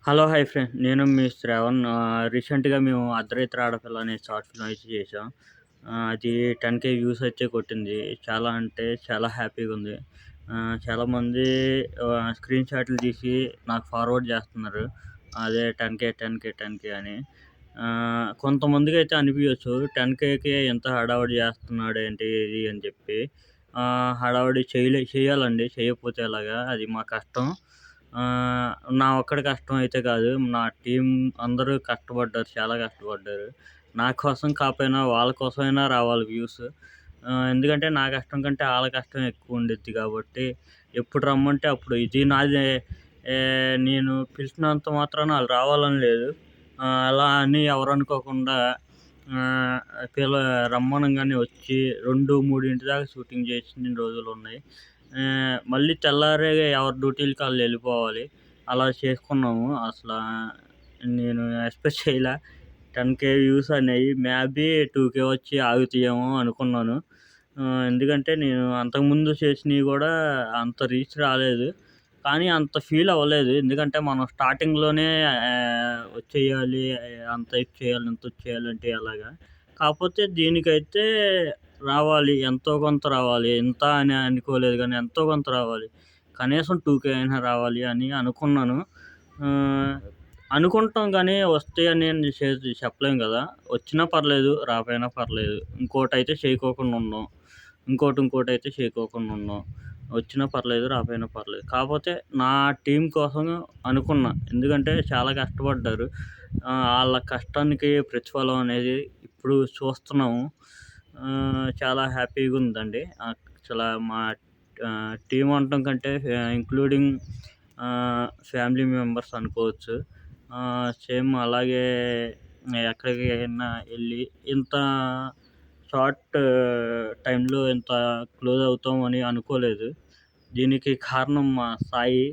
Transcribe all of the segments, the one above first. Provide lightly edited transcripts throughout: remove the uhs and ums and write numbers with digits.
Hello! Hi friend. నేను మీ శ్రావణ్. రీసెంట్‌గా మేము 'అర్ధరాత్రి ఆడపిల్ల' అనే షార్ట్ ఫిల్మ్ అయితే చేశాం. అది 10,000 వ్యూస్ అయితే కొట్టింది. చాలా అంటే చాలా హ్యాపీగుంది. చాలామంది స్క్రీన్ షాట్లు తీసి నాకు ఫార్వర్డ్ చేస్తున్నారు. అదే 10,000, 10,000, 10,000 అని. కొంతమందికైతే అనిపియొచ్చు 10,000కే ఇంత హడావిడి చేస్తున్నాడేంటి ఇది అని చెప్పి. హడావిడి చేయాలండి. చేయకపోతే ఎలాగా? అది మా కష్టం. నా ఒక్కడి కష్టం అయితే కాదు. నా టీమ్ అందరూ కష్టపడ్డారు. చాలా కష్టపడ్డారు. నా కోసం కాపోయినా వాళ్ళ కోసమైనా రావాలి వ్యూస్. ఎందుకంటే నా కష్టం కంటే ఆళ్ళ కష్టం ఎక్కువ ఉండిద్ది కాబట్టి ఎప్పుడు రమ్మంటే అప్పుడు. ఇది నాదే. నేను పిలిచినంత మాత్రాన ఆళ్ళు రావాలని లేదు. అలా అని ఎవరు అనుకోకుండా ఆహ్, పిల రమ్మనంగానే వచ్చి 2, 3 దాకా షూటింగ్ చేసిన రోజులున్నాయి. మళ్ళీ తెల్లారే ఎవరి డ్యూటీలకి ఆళ్ళెళ్ళిపోవాలి. అలా చేసుకున్నాము. నేను ఎక్స్‌పెక్ట్ చేయలా. 10,000 వ్యూస్ అనేయి. మేబీ 2,000 వచ్చి ఆగుతాయేమో అనుకున్నాను. ఎందుకంటే నేను అంతకుముందు చేసినయి గూడా అంత రీచ్ రాలేదు. కానీ అంత ఫీల్ అవ్వలేదు. ఎందుకంటే మనం స్టార్టింగ్‌లోనే వచ్చేయాలి, అంత ఇచ్చేయాలి, ఇంతొచ్చేయాలి అంటే ఎలాగా? కాపోతే దీనికైతే రావాలి. ఎంతో కొంత రావాలి. ఇంత అని అనుకోలేదు గానీ ఎంతో కొంత రావాలి. కనీసం 2,000 అయినా రావాలి అని అనుకున్నాను. ఆహ్, అనుకుంటాం గానీ వస్తాయని చెప్పలేం గదా! వచ్చినా పర్లేదు, రాపోయినా పర్లేదు. ఇంకోటైతే చేయకోకుండా ఉండం. ఇంకోటైతే చేయకోకుండా ఉండం. వచ్చినా పర్లేదు, రాపోయినా పర్లేదు. కాపోతే నా టీమ్ కోసం అనుకున్నా. ఎందుకంటే చాలా కష్టపడ్డారు. ఆళ్ళ కష్టానికి ప్రతిఫలం అనేది ఇప్పుడు చూస్తున్నాము. చాలా హ్యాపీగుందండి. మా టీమ్ అనటం కంటే ఇంక్లూడింగ్ ఫ్యామిలీ మెంబర్స్ అనుకోవచ్చు. సేమ్ అలాగే ఎక్కడికైనా ఎళ్లి ఇంత షార్ట్ టైమ్‌లో ఇంత క్లోజ్ అవుతామని అనుకోలేదు. దీనికి కారణం మా సాయి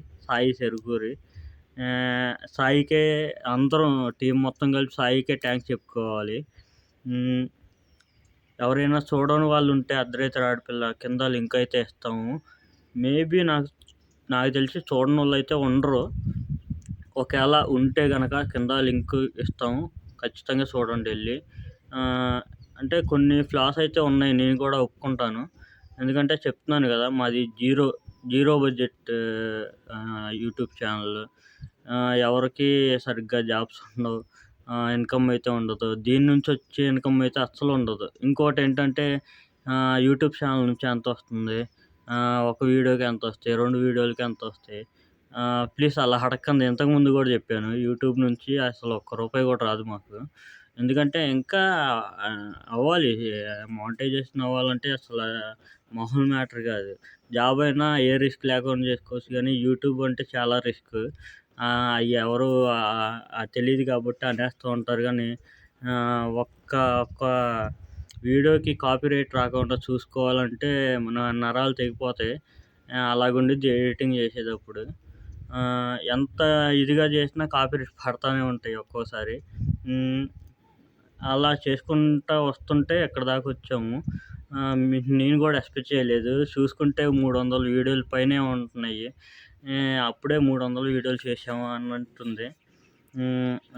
సెరుకూరి. సాయికే అందరం టీమ్ మొత్తం కలిపి సాయికే థాంక్స్ చెప్పుకోవాలి. హ్మ్. ఎవరైనా చూడని వాళ్ళుంటే 'అర్ధరాత్రి ఆడపిల్ల' కింద లింక్ అయితే ఇస్తాము. మేబీ నాకు తెలిసి చూడనోళ్ళైతే ఉండరు. ఒకేళ ఉంటే గనక కింద లింక్ ఇస్తాము. ఖచ్చితంగా చూడండెళ్లి. ఆహ్, అంటే కొన్ని ఫ్లాస్ అయితే ఉన్నాయి. నేను కూడా ఒప్పుకుంటాను. ఎందుకంటే చెప్తున్నాను గదా! మాది జీరో బడ్జెట్ యూట్యూబ్ ఛానల్. ఎవరికీ సరిగ్గా జాబ్స్ ఉండవు. ఇన్‌కమ్ అయితే ఉండదు. దీని నుంచి వచ్చే ఇన్‌కమ్ అయితే అస్సలుండదు. ఇంకోటేంటంటే యూట్యూబ్ ఛానల్ నుంచి ఎంతొస్తుంది? ఒక వీడియోకి ఎంతొస్తాయి? 2 వీడియోలకి ఎంతొస్తాయి? ప్లీజ్ అలా అడగకండి. ఇంతకుముందు గూడా జెప్పాను. యూట్యూబ్ నుంచి అసలు ఒక్క రూపాయి గూడా రాదు మాకు. ఎందుకంటే ఇంకా అవ్వాలి. మానిటైజేషన్ అవ్వాలంటే మామూలు మ్యాటర్ గాదు. జాబ్ అయినా ఏ రిస్క్ లేకుండా జేసుకోవచ్చు గానీ, యూట్యూబ్ అంటే చాలా రిస్క్. ఎవరు తెలీదు కాబట్టి అనేస్తూ ఉంటారు గానీ, ఒక్క వీడియోకి కాపీరైట్ రాకుండా చూసుకోవాలంటే మన నరాలు తెగిపోతాయి. అలాగుండిద్ది ఎడిటింగ్ జేసేటప్పుడు. ఎంత ఇదిగా జేసినా కాపీరైట్స్ పడతానే ఉంటాయి ఒక్కోసారి. హ్మ్. అలా చేసుకుంటా వస్తుంటే ఇక్కడి దాకొచ్చాము. నేను గూడా ఎక్స్‌పెక్ట్ చేయలేదు. చూసుకుంటే 300 వీడియోలు పైనే ఉంటున్నాయి. అప్పుడే 300 వీడియోలు చేశామా అన్నట్టుంది.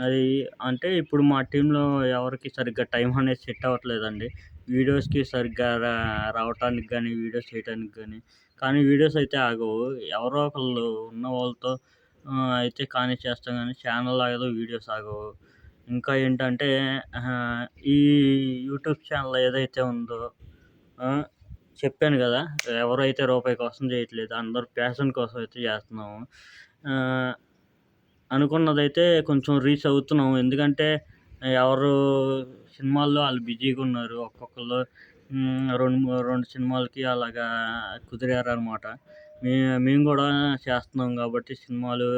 అది అంటే ఇప్పుడు మా టీమ్‌లో ఎవరికీ సరిగ్గా టైం అనేది సెట్ అవ్వట్లేదండి. వీడియోస్‌కి సరిగ్గా రావటానికి గానీ, వీడియోస్ చేయటానికి గానీ. కానీ వీడియోస్ అయితే ఆగవు. ఎవరో ఒకళ్ళు ఉన్న వాళ్ళతో అయితే కానిచ్చేస్తాం గానీ ఛానెల్ ఆగదు, వీడియోస్ ఆగవు. ఇంకా ఏంటంటే ఆహ్, ఈ యూట్యూబ్ ఛానెల్ ఏదైతే ఉందో ఆహ్, చెప్పాను గదా! ఎవరైతే రూపాయి కోసం చేయట్లేదు. అందరూ ప్యాషన్ కోసం అయితే చేస్తున్నాము. ఆహ్, అనుకున్నదైతే కొంచెం రీచ్ అవుతున్నాం. ఎందుకంటే ఎవరు సినిమాల్లో ఆళ్ళు బిజీగున్నారు. ఒక్కొక్కళ్ళు 2 సినిమాలకి అలాగా కుదిరారనమాట. మేము గూడా చేస్తున్నాం గాబట్టి సినిమాలు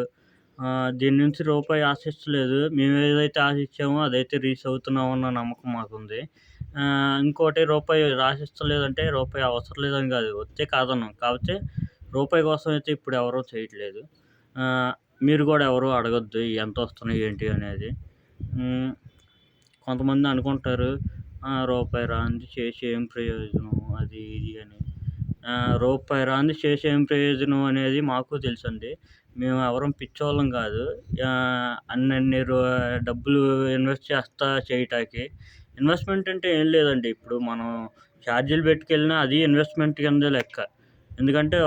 దీని నుంచి రూపాయి ఆశించలేదు. మేమేదైతే ఆశించామో అదైతే రీచ్ అవుతున్నామన్న నమ్మకం మాకుంది. ఇంకోటి రూపాయి ఆశించలేదంటే రూపాయి అవసరం లేదని గాదు. వస్తే కాదనం. కాపోతే రూపాయి కోసం అయితే ఇప్పుడు ఎవరు చేయట్లేదు. ఆహ్, మీరు గూడా ఎవరు అడగొద్దు ఎంతొస్తున్నాయి ఏంటి అనేది. హ్మ్. కొంతమంది అనుకుంటారు రూపాయి రానిది చేసి ఏం ప్రయోజనం అది ఇది అని. రూపాయి రానిది చేసి ఏం ప్రయోజనం అనేది మాకు తెలుసండి. మేము ఎవరం పిచ్చోళ్ళం కాదు. అన్నన్ని డబ్బులు ఇన్వెస్ట్ చేస్తా చేయటానికి. ఇన్వెస్ట్‌మెంట్ అంటే ఏం లేదండి. ఇప్పుడు మనం ఛార్జీలు పెట్టుకెళ్ళినా అది ఇన్వెస్ట్‌మెంట్ కిందే లెక్క. ఎందుకంటే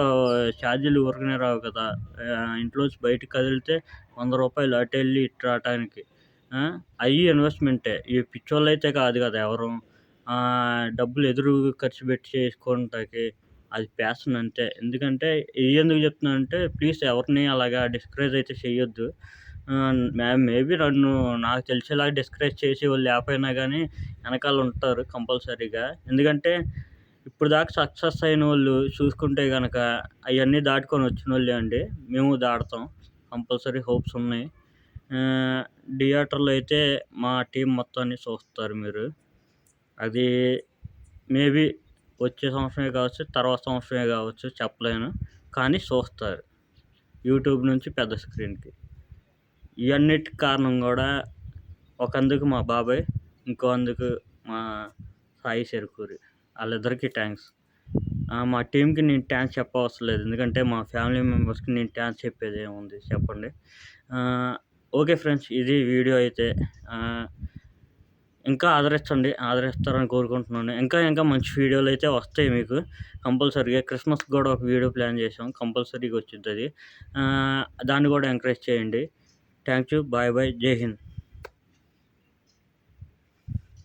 ఛార్జీలు ఊరికనే రావు కదా! ఇంట్లోంచి బయటికి కదిలితే రూ. 100 అటెళ్ళి ఇటు రావటానికి. అయ్యి ఇన్వెస్ట్‌మెంటే. ఈ పిచ్చోళ్ళైతే కాదు కదా ఎవరు. డబ్బులు ఎదురు ఖర్చు పెట్టి చేసుకోవటానికి అది ప్యాషన్ అంతే. ఎందుకంటే ఎందుకు చెప్తున్నానంటే ప్లీజ్ ఎవరిని అలాగా డిస్కరేజ్ అయితే చెయ్యొద్దు. మేబీ నాకు తెలిసేలాగా డిస్కరేజ్ చేసేవాళ్ళు లేకపోయినా గానీ వెనకాల ఉంటారు కంపల్సరీగా. ఎందుకంటే ఇప్పటిదాకా సక్సెస్ అయినోళ్ళు చూసుకుంటే గనక అయన్నీ దాటుకొని వచ్చినోళ్ళే అండి. మేము దాటుతాం. కంపల్సరీ హోప్స్ ఉన్నాయి. థియేటర్‌లో అయితే మా టీమ్ మొత్తాన్ని చూస్తారు మీరు. అది మేబీ వచ్చే సంవత్సరమే కావచ్చు, తర్వాత సంవత్సరమే కావచ్చు చెప్పలేను. కానీ చూస్తారు. యూట్యూబ్ నుంచి పెద్ద స్క్రీన్‌కి. ఇయన్నిటికి కారణం గూడా ఒకందుకు మా బాబాయ్, ఇంకో అందుకు మా సాయి చెరుకూరి. ఆళ్ళిద్దరికీ థ్యాంక్స్. మా టీమ్‌కి నేను థ్యాంక్స్ చెప్పవసరం లేదు. ఎందుకంటే మా ఫ్యామిలీ మెంబర్స్‌కి నేను థ్యాంక్స్ చెప్పేదేముంది చెప్పండి. ఓకే ఫ్రెండ్స్, ఇది వీడియో అయితే. ఇంకా ఆదరించండి. ఆదరిస్తారని కోరుకుంటున్నాను. ఇంకా మంచి వీడియోలైతే వస్తాయి మీకు కంపల్సరీగా. క్రిస్మస్‌కి గూడా ఒక వీడియో ప్లాన్ చేశాం. కంపల్సరీగా వచ్చిద్దది. దాన్ని గూడా ఎంకరేజ్ చేయండి. Thank you. బాయ్. జై హింద్.